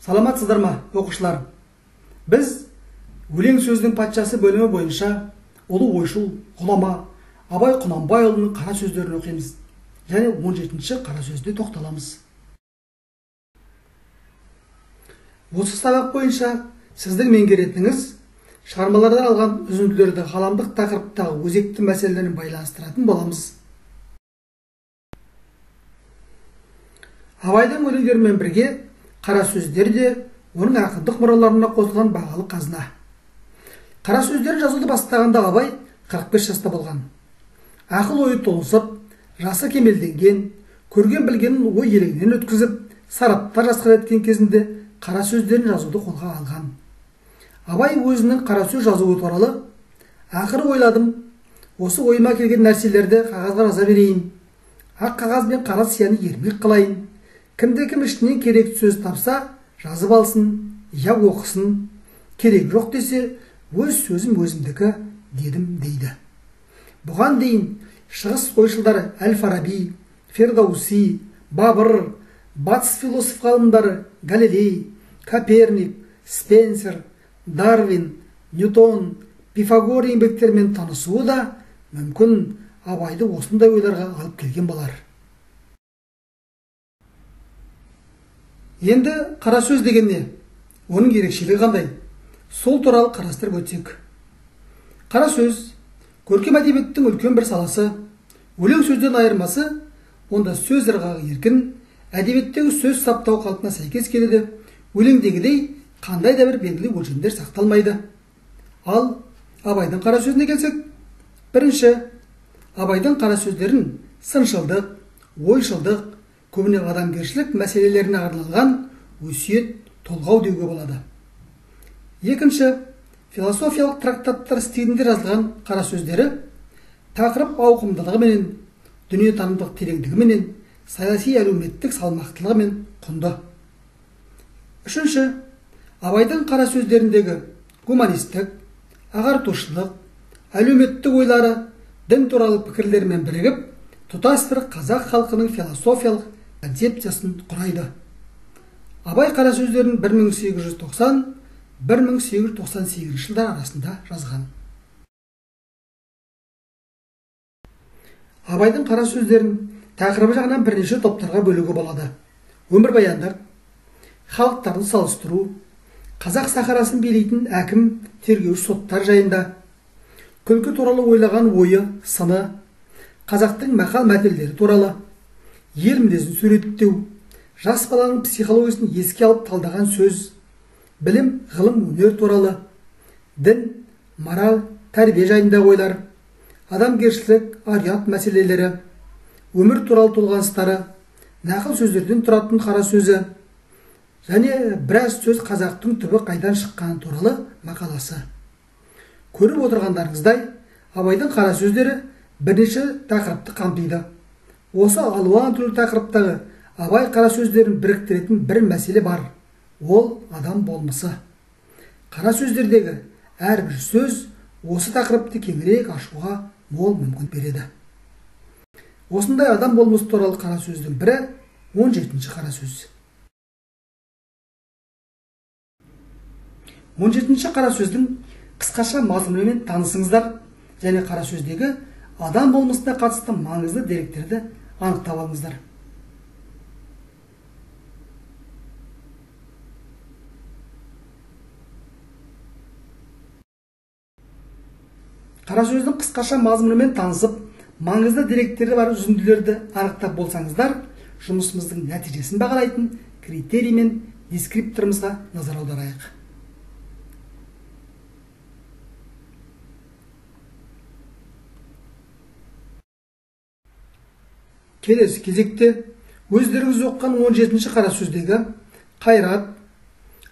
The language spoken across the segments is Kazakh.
Саламатсыздар ма, оқушылар? Біз өлең сөздің патшасы бөлімі бойынша ұлы ойшыл, ғұлама Абай Құнанбайұлының қара сөздерін оқимыз. Және 17-ші қара сөзде тоқталамыз. Осы сабақ бойынша сіздің меңгеретініңіз шығармалардан алған үзінділерді ғаламдық тақырыптағы өзекті мәселелермен байланыстыратын боламыз. Абайдың өлеңдерімен бірге қара сөздер де оның ақындық мұраларына қосылған бағалы қазына. Қара сөздерін жазуды бастағанда Абай 45 жаста болған. Ақыл ойы толысып, жасы кемелденген, көрген-білгенін ой елегінен өткізіп, сараптар жасқар еткен кезінде қара сөздерін жазуды қолға алған. Абай өзінің қара сөз жазуы туралы: ақыры ойладым, осы ойыма келген нәрселерді қағазға жаза берейін. Ақ қағаз бен қара сияны ермек қылайын. Кімде-кім ішінен керек сөз тапса, жазып алсын, я оқысын. Керек жоқ десе, өз сөзім өзімдікі дедім дейді. Бұған дейін шығыс ойшылдары Әл-Фараби, Фердауси, Бабыр, батыс философ ғалымдары Галилей, Коперник, Спенсер, Дарвин, Ньютон, Пифагор еңбектерімен танысуы да мүмкін Абайды осындай ойларға алып келген болар. Енді қара сөз деген не? Оның ерекшелігі қандай? Сол туралы қарастырып өтсек. Қара сөз көркем әдебиеттің үлкен бір саласы. Өлең сөзден айырмасы, онда сөз ырғағы еркін, әдебиеттегі сөз саптау қалпына сәйкес келеді. Өлеңдегідей қандай да бір белгілі өлшемдер сақталмайды. Ал Абайдың қара сөзіне келсек, бірінші, Абайдың қара сөздерін сыншылдық, ойшылдық, көбіне адамгершілік мәселелеріне арналған өсиет, толғау деуге болады. Екінші, философиялық трактаттар стилінде жазылған қара сөздері тақырып ауқымдылығымен, дүниетанымдық тереңдігімен, саяси әлеуметтік салмақтылығымен құнды. Үшінші, Абайдың қара сөздеріндегі гуманистік, ағартушылық, әлеуметтік ойлары дін туралы пікірлермен бірігіп, тұтас бір қазақ халқының философиялық концепциясын құрайды. Абай қара сөздерін 1890-1898 жылдар арасында жазған. Абайдың қара сөздерін тақырыбы жағынан бірнеше топтарға бөлуге болады. Өмірбаяндық, халықтарды салыстыру, қазақ сахарасын билейтін әкім, тергеуші соттар жайында, күлкі туралы ойлаған ойы, сыны, қазақтың мақал-мәтелдері туралы, ел мінезін суреттеу, жас баланың психологиясын еске алып талдаған сөз, білім, ғылым, өнер туралы, дін, мораль, тәрбие жайында ойлар, адамгершілік, ар-ұят мәселелері, өмір туралы толғаныстары, нақыл сөздерден тұратын қара сөзі, және біраз сөз қазақтың түбі қайдан шыққаны туралы мақаласы. Көріп отырғандарыңыздай, Абайдың қара сөздері бірнеше тақырыпты қамтиды. Осы алуан түрлі тақырыптағы Абай қара сөздерін біріктіретін бір мәселе бар. Ол адам болмысы. Қара сөздердегі әрбір сөз осы тақырыпты кеңірек ашуға мол мүмкін береді. Осындай адам болмысы туралы қара сөздің бірі 17-ші қара сөз. 17-ші қара сөздің қысқаша мазмұнымен танысыңыздар және қара сөздегі адам болмысына қатысты маңызды деректерді анықтап алыңыздар. Қара сөздің қысқаша мазмұнымен танысып, маңызды деректері бар үзінділерді анықтап болсаңыздар, жұмысымыздың нәтижесін бағалайтын критерий мен дескрипторымызға назар аударайық. Келесі кезекте өздеріңіз оққан 17-ші қара сөздегі қайрат,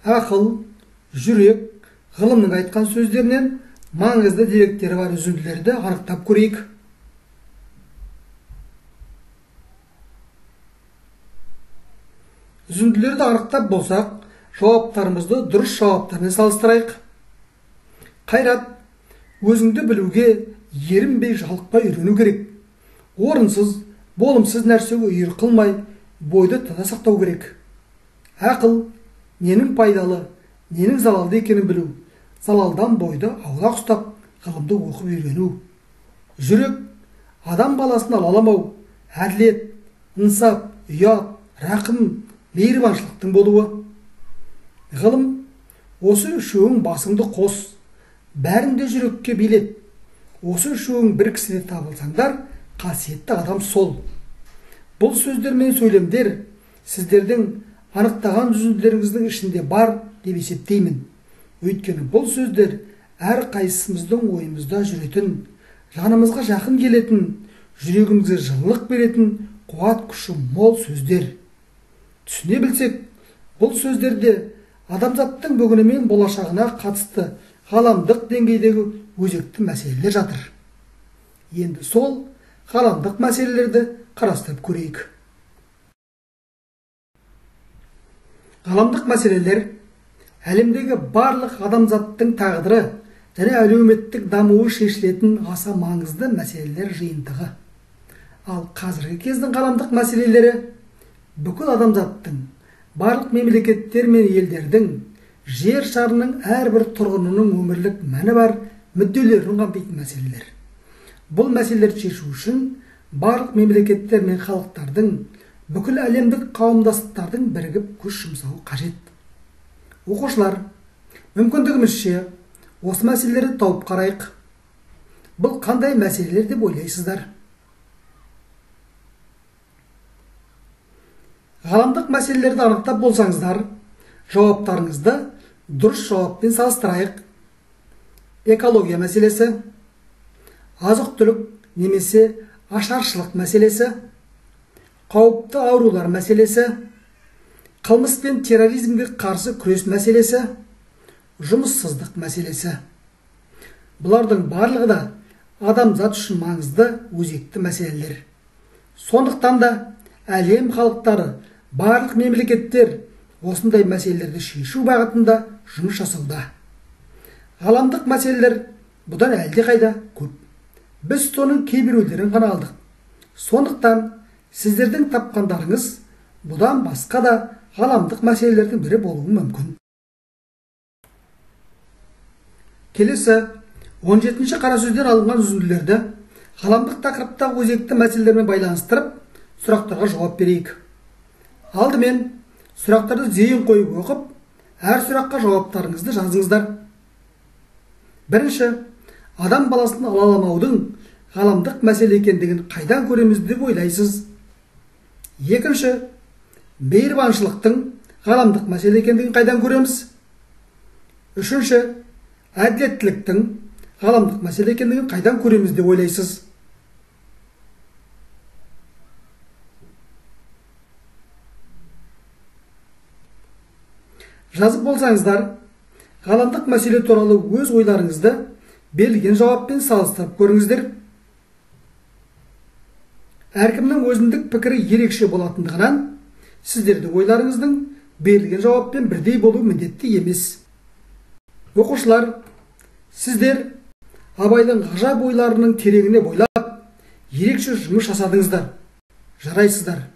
ақыл, жүрек, ғылымның айтқан сөздерінен маңызды деректері бар үзінділерді анықтап көрейік. Үзінділерді анықтап болсақ, жауаптарымызды дұрыс жауаптармен салыстырайық. Қайрат, өзіңді білуге ерінбей жалықпай үйрену керек. Орынсыз, болымсыз нәрсеге үйір қылмай, бойды таза сақтау керек. Ақыл, ненің пайдалы, ненің залалды екенін білу, залалдан бойды аулақ ұстап, ғылымды оқып үйрену. Жүрек адам баласын алаламау, әділет, ынсап, ұят, рақым, мейірбаншылықтың болуы. Ғылым осы үшеуің басыңды қос, бәрінде жүрекке билет. Осы үшеуің бір кісіде табылсаңдар, қасиетті адам сол. Бұл сөздер мен сөйлемдер сіздердің анықтаған жүзіндеріңіздің ішінде бар деп есептеймін. Өйткені бұл сөздер әр қайсымыздың ойымызда жүретін, жанымызға жақын келетін, жүрегімізге жылылық беретін, қуат күші мол сөздер. Түсіне білсек, бұл сөздерде адамзаттың бүгіні мен болашағына қатысты ғаламдық деңгейдегі өзекті мәселелер жатыр. Енді сол ғаламдық мәселелерді қарастырып көрейік. Ғаламдық мәселелер әлемдегі барлық адамзаттың тағдыры және әлеуметтік дамуы шешілетін аса маңызды мәселелер жиынтығы. Ал қазіргі кездің ғаламдық мәселелері бүкіл адамзаттың, барлық мемлекеттер мен елдердің, жер шарының әрбір тұрғынының өмірлік мәні бар мүдделерін қамтитын мәселелер. Бұл мәселелерді шешу үшін барлық мемлекеттер мен халықтардың, бүкіл әлемдік қауымдастықтардың бірігіп күш жұмсауы қажет. Оқушылар, мүмкіндігімізше осы мәселелерді тауып қарайық. Бұл қандай мәселелер деп ойлайсыздар? Ғаламдық мәселелерді анықтап болсаңыздар, жауаптарыңызды дұрыс жауаппен салыстырайық. Экология мәселесі, азық-түлік немесе ашаршылық мәселесі, қауіпті аурулар мәселесі, қылмыс пен терроризмге қарсы күрес мәселесі, жұмыссыздық мәселесі. Бұлардың барлығы да адамзат үшін маңызды өзекті мәселелер. Сондықтан да әлем халықтары, барлық мемлекеттер осындай мәселелерді шешу бағытында жұмыс жасауда. Ғаламдық мәселелер бұдан әлдеқайда көп. Біз соның кейбіреулерін ғана алдық. Сондықтан сіздердің тапқандарыңыз бұдан басқа да ғаламдық мәселелердің бірі болуы мүмкін. Келесі 17-ші қара сөзден алынған үзінділерді ғаламдық тақырыптағы өзекті мәселелермен байланыстырып, сұрақтарға жауап берейік. Алдымен сұрақтарды зейін қойып оқып, әр сұраққа жауаптарыңызды жазыңыздар. Бірінші, адам баласын алаламаудың ғаламдық мәселе екендігін қайдан көреміз деп ойлайсыз? Екінші, мейірбаншылықтың ғаламдық мәселе екендігін қайдан көреміз? Үшінші, әділеттіліктің ғаламдық мәселе екендігін қайдан көреміз деп ойлайсыз? Жазып болсаңыздар, ғаламдық мәселе туралы өз ойларыңызды берілген жауаппен салыстырып көріңіздер. Әркімнің өзіндік пікірі ерекше болатындығынан, сіздердің ойларыңыздың берілген жауаппен бірдей болу міндетті емес. Оқушылар, сіздер Абайдың ғажап ойларының тереңіне бойлап, ерекше жұмыс жасадыңыздар. Жарайсыздар.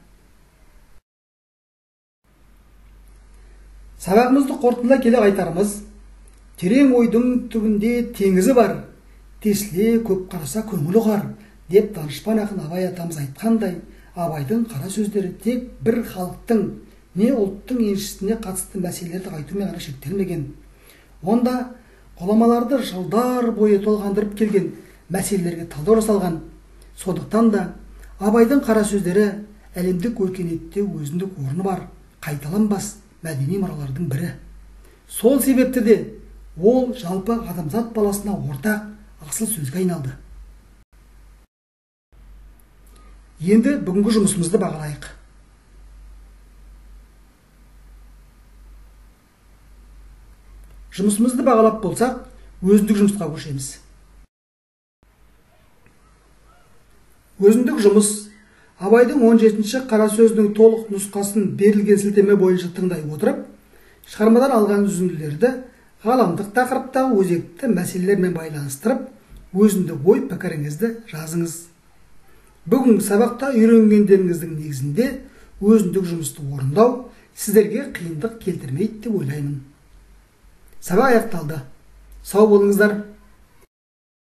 Сабағымызды қорытындылай келе айтарымыз, терең ойдың түбінде теңізі бар, тесіле көп қараса көңілі қар, деп данышпан ақын Абай атамыз айтқандай, Абайдың қара сөздері тек бір халықтың не ұлттың еншісіне қатысты мәселелерді айтумен ғана шектелмеген. Онда ғұламаларды жылдар бойы толғандырып келген мәселелерге талдау жасалған. Сондықтан да Абайдың қара сөздері әлемдік өркениетте өзіндік орны бар, қайталанбас мәдени мұралардың бірі. Сол себепті де ол жалпы адамзат баласына ортақ асыл сөзге айналды. Енді бүгінгі жұмысымызды бағалайық. Жұмысымызды бағалап болсақ, өзіндік жұмысқа көшеміз. Өзіндік жұмыс Абайдың 17-ші қара сөзінің толық нұсқасын берілген сілтеме бойынша тыңдай отырып, шығармадан алған үзінділерді ғаламдық тақырыптағы өзекті мәселелермен байланыстырып, өзіндік ой пікіріңізді жазыңыз. Бүгінгі сабақта үйренгендеріңіздің негізінде өзіндік жұмысты орындау сіздерге қиындық келтірмейді деп ойлаймын. Сабақ аяқталды. Сау болыңыздар.